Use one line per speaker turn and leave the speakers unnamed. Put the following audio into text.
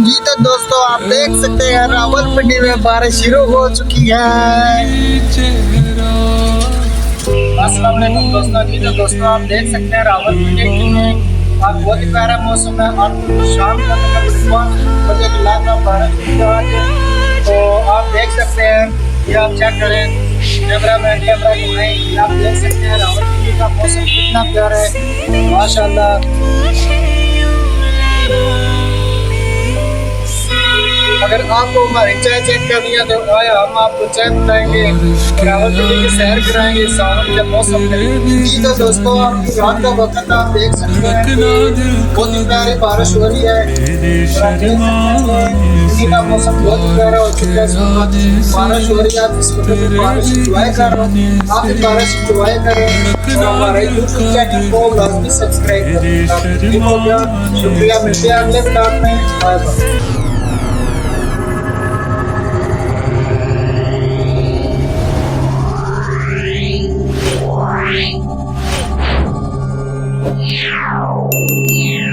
जी तो दोस्तों आप देख सकते हैं रावलपिंडी में बारिश शुरू हो चुकी है। अस्सलाम वालेकुम दोस्तों। जी तो दोस्तों आप देख सकते हैं रावलपिंडी में आज बहुत ही प्यारा मौसम है और शाम का तकरीबन 5 बजे के लगभग बारिश हुई है। तो आप देख सकते हैं, ये आप चेक करें, कैमरा घुमाएं, आप देख सकते हैं रावलपिंडी का मौसम कितना प्यारा है माशाल्लाह। अगर आपको हमारी चाय चेक करनी है तो आया हम आपको चाय बताएंगे, रावलपिंडी की सैर कराएंगे सावन के मौसम में। जी तो दोस्तों आपकी रात का वक्त आप देख सकते हैं, बहुत ही प्यारी बारिश हो रही है। दिल्ली का मौसम बहुत ही प्यारा हो चुका है, बारिश हो रही है। आप इस वक्त बारिश इंजॉय कर रहे हैं, आप इस बारिश इंजॉय करें और हमारे यूट्यूब चैनल को लाजमी सब्सक्राइब करें। शुक्रिया, मिलते हैं अगले ब्लॉग में। Bye bye. Yeah.